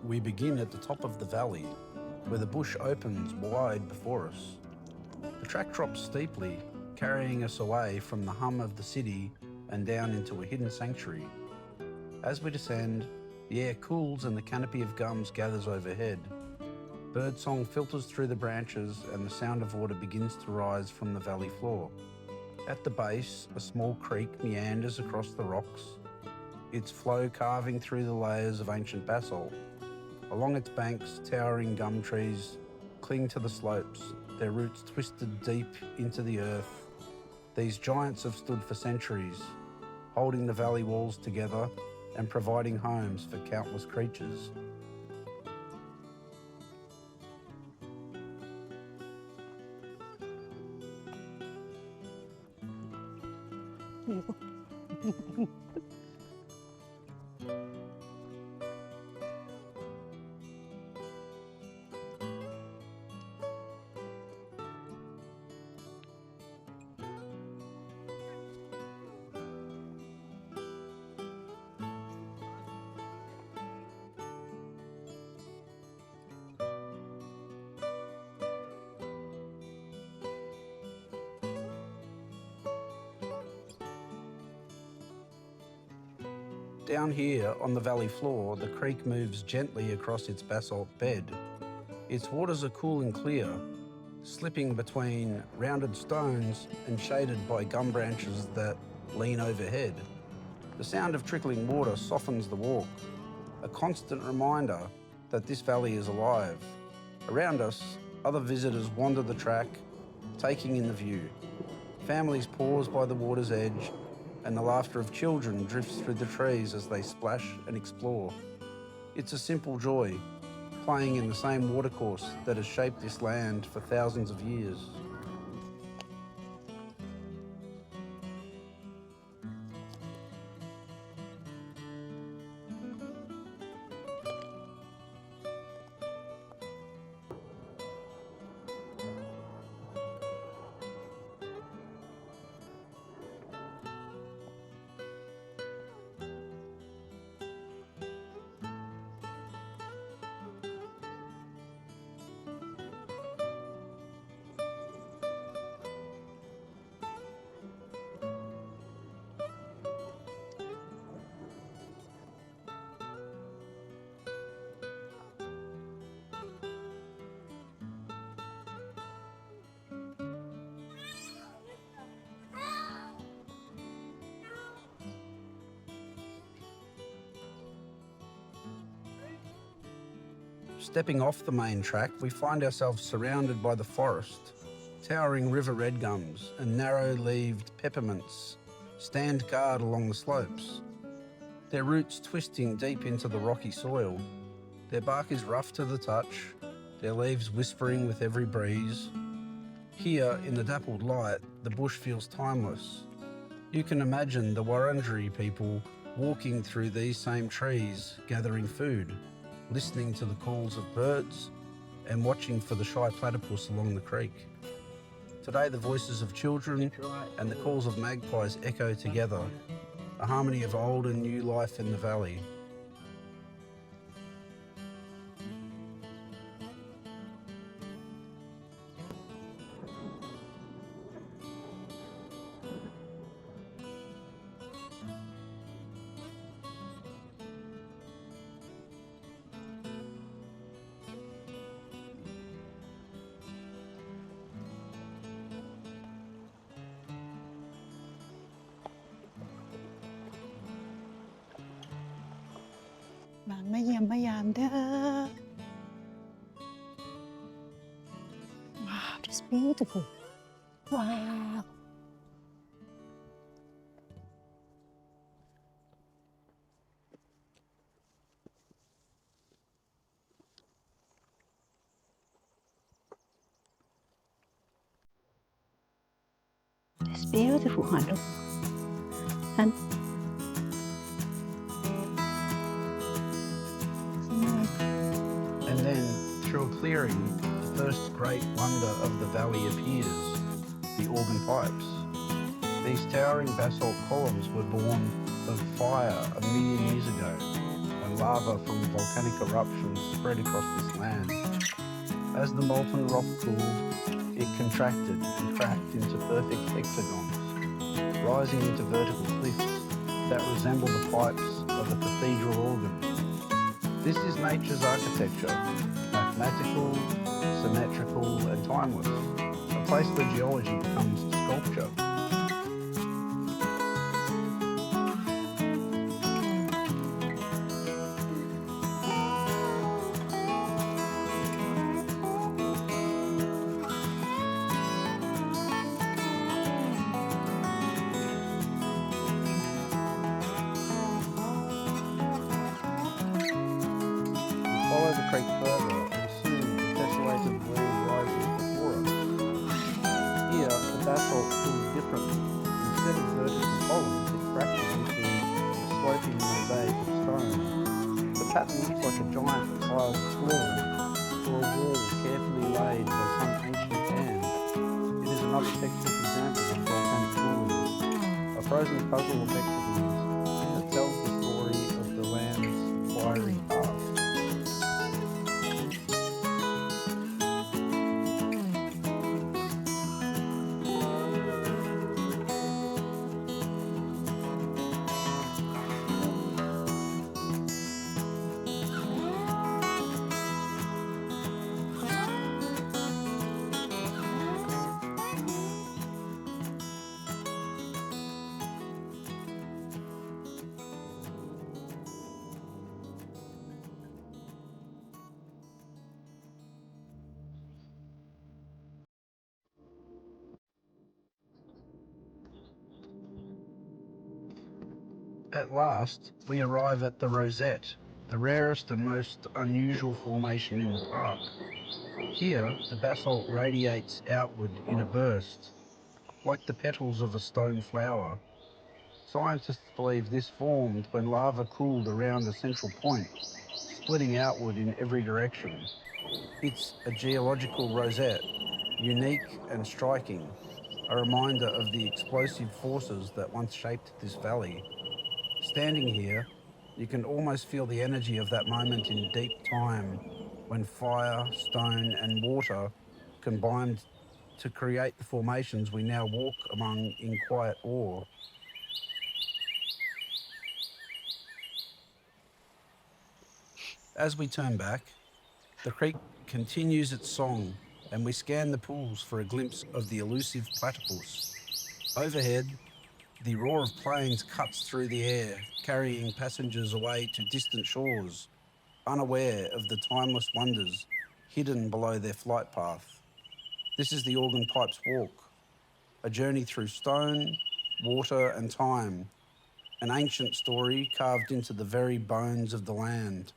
We begin at the top of the valley, where the bush opens wide before us. The track drops steeply, carrying us away from the hum of the city and down into a hidden sanctuary. As we descend, the air cools and the canopy of gums gathers overhead. Birdsong filters through the branches and the sound of water begins to rise from the valley floor. At the base, a small creek meanders across the rocks, its flow carving through the layers of ancient basalt. Along its banks, towering gum trees cling to the slopes, their roots twisted deep into the earth. These giants have stood for centuries, holding the valley walls together and providing homes for countless creatures. Down here on the valley floor, the creek moves gently across its basalt bed. Its waters are cool and clear, slipping between rounded stones and shaded by gum branches that lean overhead. The sound of trickling water softens the walk, a constant reminder that this valley is alive. Around us, other visitors wander the track, taking in the view. Families pause by the water's edge, and the laughter of children drifts through the trees as they splash and explore. It's a simple joy, playing in the same watercourse that has shaped this land for thousands of years. Stepping off the main track, we find ourselves surrounded by the forest. Towering river redgums and narrow-leaved peppermints stand guard along the slopes, their roots twisting deep into the rocky soil. Their bark is rough to the touch, their leaves whispering with every breeze. Here, in the dappled light, the bush feels timeless. You can imagine the Wurundjeri people walking through these same trees, gathering food, listening to the calls of birds and watching for the shy platypus along the creek. Today the voices of children and the calls of magpies echo together, a harmony of old and new life in the valley.มาเยี่ยมมายามเด้อ Wow, this is beautiful. Wow. It's beautiful, Hanu. And then, through a clearing, the first great wonder of the valley appears, the organ pipes. These towering basalt columns were born of fire 1 million years ago, and lava from volcanic eruptions spread across this land. As the molten rock cooled, it contracted and cracked into perfect hexagons, rising into vertical cliffs that resemble the pipes of a cathedral organ. This is nature's architecture, mathematical, symmetrical and timeless, a place where geology becomes sculpture. Follow the creek further and soon the tessellated wall rises before us. Here, the basalt feels differently. Instead of vertical columns, it fractures into a sloping mosaic of stone. The pattern looks like a giant tiled floor or a wall carefully laid by some ancient hand. It is another textbook example of volcanic cooling, a frozen puzzle of hexagons that tells the story of the land's fiery past. At last, we arrive at the Rosette, the rarest and most unusual formation in the park. Here, the basalt radiates outward in a burst, like the petals of a stone flower. Scientists believe this formed when lava cooled around a central point, splitting outward in every direction. It's a geological rosette, unique and striking, a reminder of the explosive forces that once shaped this valley. Standing here, you can almost feel the energy of that moment in deep time when fire, stone and water combined to create the formations we now walk among in quiet awe. As we turn back, the creek continues its song and we scan the pools for a glimpse of the elusive platypus. Overhead, the roar of planes cuts through the air, carrying passengers away to distant shores, unaware of the timeless wonders hidden below their flight path. This is the Organ Pipe's Walk, a journey through stone, water and time, an ancient story carved into the very bones of the land.